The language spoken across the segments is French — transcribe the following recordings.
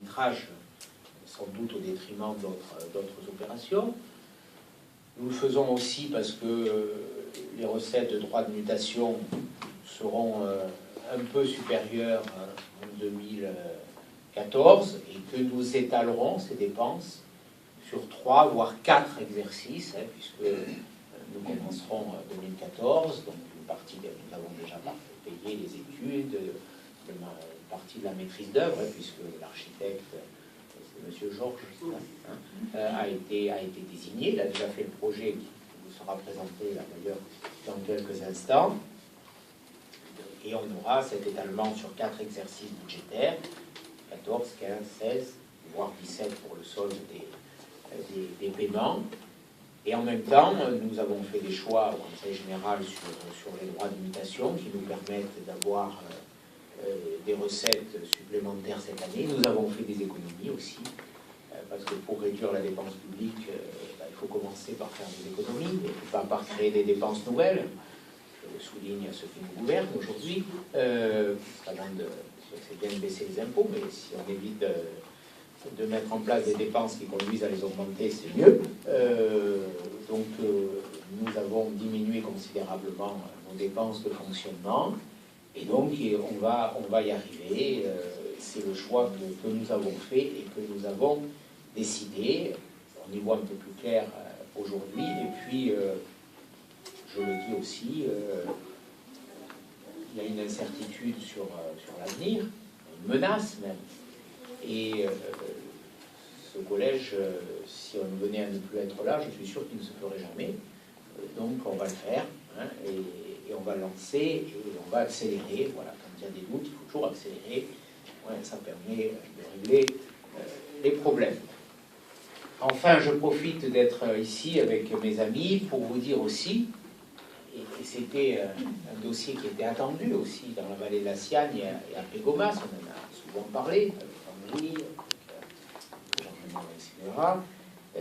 métrage, sans doute au détriment d'autres opérations. Nous le faisons aussi parce que les recettes de droits de mutation seront un peu supérieures en 2014 et que nous étalerons ces dépenses sur 3 voire 4 exercices, puisque nous commencerons en 2014, donc une partie, nous avons déjà payé les études, une partie de la maîtrise d'œuvre, puisque l'architecte, c'est M. Georges, a été désigné. Il a déjà fait le projet qui vous sera présenté là d'ailleurs dans quelques instants. Et on aura cet étalement sur 4 exercices budgétaires, 14, 15, 16, voire 17 pour le solde des paiements. Et en même temps, nous avons fait des choix au Conseil général sur les droits de mutation qui nous permettent d'avoir des recettes supplémentaires cette année. Nous avons fait des économies aussi, parce que pour réduire la dépense publique, il faut commencer par faire des économies, et pas par créer des dépenses nouvelles. Je le souligne à ceux qui nous gouvernent aujourd'hui. C'est bien de baisser les impôts, mais si on évite de mettre en place des dépenses qui conduisent à les augmenter, c'est mieux. Nous avons diminué considérablement nos dépenses de fonctionnement, et donc on va y arriver. C'est le choix que nous avons fait et que nous avons décidé. On y voit un peu plus clair aujourd'hui, et puis je le dis aussi, il y a une incertitude sur l'avenir, une menace même. Et ce collège, si on venait à ne plus être là, je suis sûr qu'il ne se ferait jamais. Donc on va le faire, et on va lancer, et on va accélérer. Voilà, quand il y a des doutes, il faut toujours accélérer. Ouais, ça permet de régler les problèmes. Enfin, je profite d'être ici avec mes amis pour vous dire aussi, et c'était un dossier qui était attendu aussi dans la vallée de la Siagne et à Pégomas, on en a souvent parlé, avec Henri, avec Jean-Jean, etc.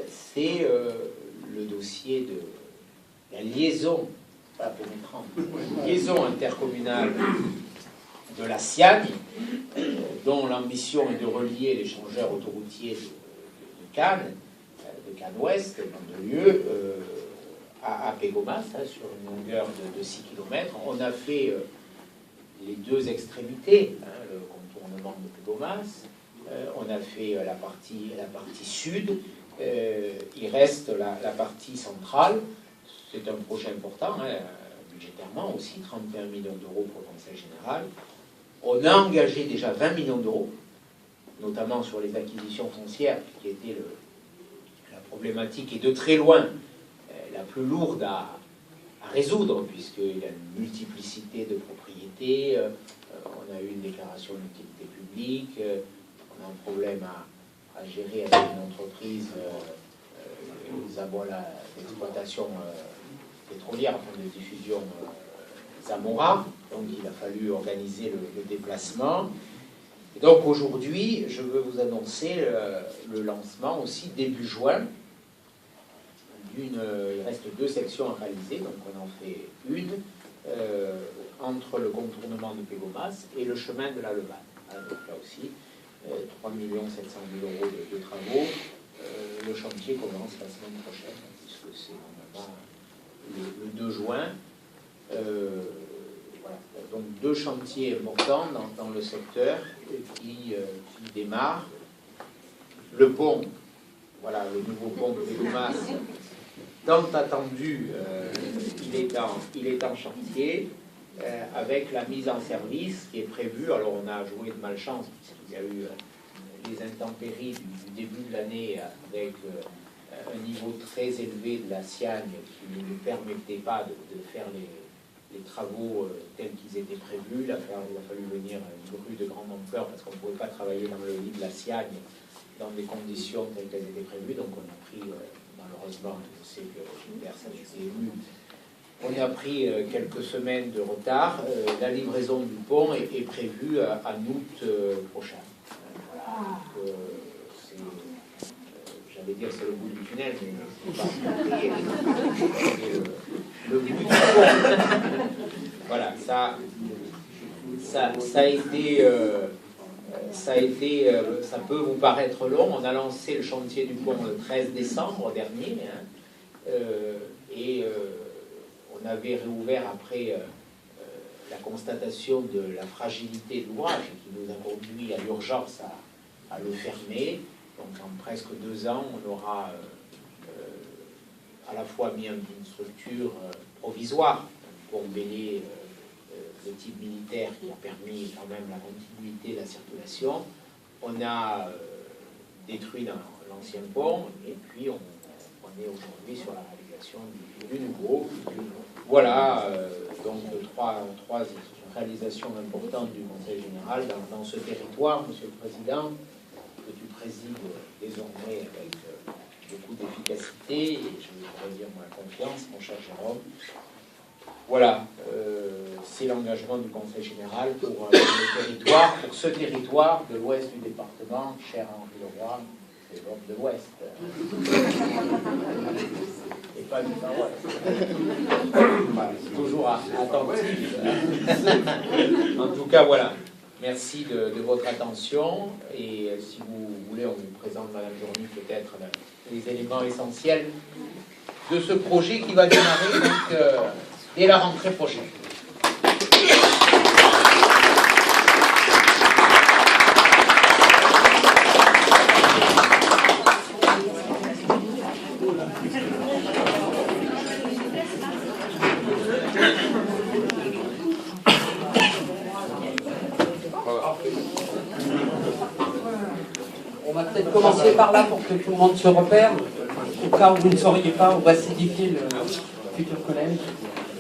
C'est le dossier de la liaison, voilà, pour mettre en liaison intercommunale de la Siagne, dont l'ambition est de relier l'échangeur autoroutier de Cannes, de Cannes-Ouest, dans 2 lieux, à Pégomas, sur une longueur de 6 km. On a fait les 2 extrémités, le contournement de Pégomas, on a fait la partie sud, il reste la partie centrale. C'est un projet important, budgétairement aussi, 31 millions d'euros pour le Conseil général. On a engagé déjà 20 millions d'euros, notamment sur les acquisitions foncières, qui était la problématique, et de très loin la plus lourde à résoudre, puisqu'il y a une multiplicité de propriétés, on a eu une déclaration d'utilité publique, on a un problème à gérer avec une entreprise, Zabola d'exploitation pétrolière, enfin de diffusion Zamora, donc il a fallu organiser le déplacement. Et donc aujourd'hui, je veux vous annoncer le lancement aussi début juin. Il reste 2 sections à réaliser, donc on en fait une entre le contournement de Pégomas et le chemin de la Levade. Donc là aussi, 3 700 000 euros de travaux. Le chantier commence la semaine prochaine, puisque c'est normalement le 2 juin. Voilà. Donc 2 chantiers importants dans le secteur qui démarrent. Le pont, voilà, le nouveau pont de Pégomas, tant attendu, il est en chantier, avec la mise en service qui est prévue. Alors on a joué de malchance, puisqu'il y a eu les intempéries du début de l'année, avec un niveau très élevé de la Siagne qui ne nous permettait pas de faire les travaux tels qu'ils étaient prévus. Il a fallu venir une grue de grande ampleur, parce qu'on ne pouvait pas travailler dans le lit de la Siagne dans des conditions telles qu'elles étaient prévues. Donc on a pris, malheureusement, je sais que Gilbert s'est ému, on a pris quelques semaines de retard. La livraison du pont est prévue en août prochain. Voilà. J'allais dire c'est le bout du tunnel, mais c'est pas le bout du pont. Voilà, ça a ça a été, ça peut vous paraître long. On a lancé le chantier du pont le 13 décembre dernier, hein, et on avait réouvert après la constatation de la fragilité de l'ouvrage qui nous a conduit à l'urgence à le fermer. Donc en presque 2 ans, on aura à la fois mis une structure provisoire pour mêler le type militaire qui a permis quand même la continuité de la circulation. On a détruit l'ancien pont et puis on est aujourd'hui sur la réalisation du nouveau. Voilà donc trois réalisations importantes du Conseil général dans ce territoire, Monsieur le Président, que tu présides désormais avec beaucoup d'efficacité et je voudrais dire ma confiance, mon cher Jérôme. Voilà, c'est l'engagement du Conseil général pour le territoire, pour ce territoire de l'ouest du département, cher Henri Leroy, c'est l'Europe de l'Ouest. Et pas du Nord-Ouest. Voilà, toujours attentif. En tout cas, voilà. Merci de votre attention. Et si vous voulez, on vous présente, Madame Journy, peut-être les éléments essentiels de ce projet qui va démarrer donc, dès la rentrée prochaine. On va peut-être commencer par là pour que tout le monde se repère. Au cas où vous ne sauriez pas, on va s'édifier le futur collège.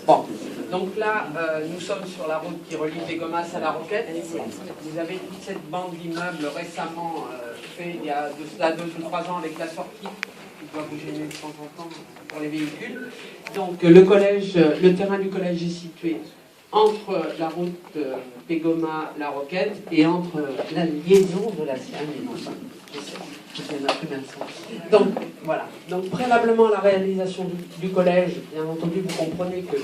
Bon, donc là, nous sommes sur la route qui relie Pégomas à La Roquette. Vous avez toute cette bande d'immeubles récemment fait il y a de cela 2 ou 3 ans avec la sortie qui doit vous gêner de temps en temps pour les véhicules. Donc le terrain du collège est situé entre la route Pégomas-La Roquette et entre la liaison de la Sienne et non pas. Donc voilà. Donc préalablement à la réalisation du collège, bien entendu, vous comprenez que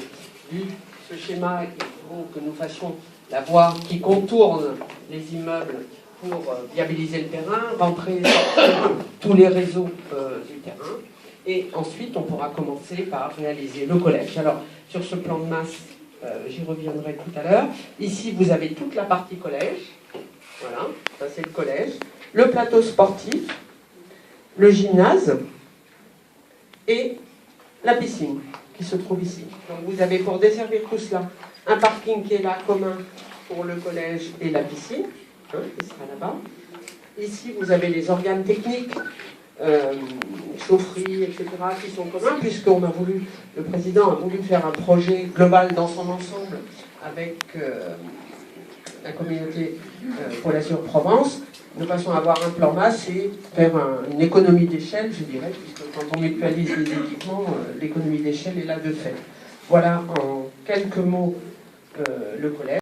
vu ce schéma, il faut que nous fassions la voie qui contourne les immeubles pour viabiliser le terrain, rentrer tous les réseaux du terrain, et ensuite on pourra commencer par réaliser le collège. Alors sur ce plan de masse, j'y reviendrai tout à l'heure. Ici vous avez toute la partie collège. Voilà, ça c'est le collège. Le plateau sportif, le gymnase et la piscine qui se trouve ici. Donc vous avez pour desservir tout cela un parking qui est là commun pour le collège et la piscine, hein, qui sera là-bas. Ici vous avez les organes techniques, chaufferie, etc., qui sont communs, puisqu'on a voulu, le président a voulu faire un projet global dans son ensemble avec la communauté pour la Provence, de façon à avoir un plan masse et faire une économie d'échelle, je dirais, puisque quand on mutualise les équipements, l'économie d'échelle est là de fait. Voilà en quelques mots le collège.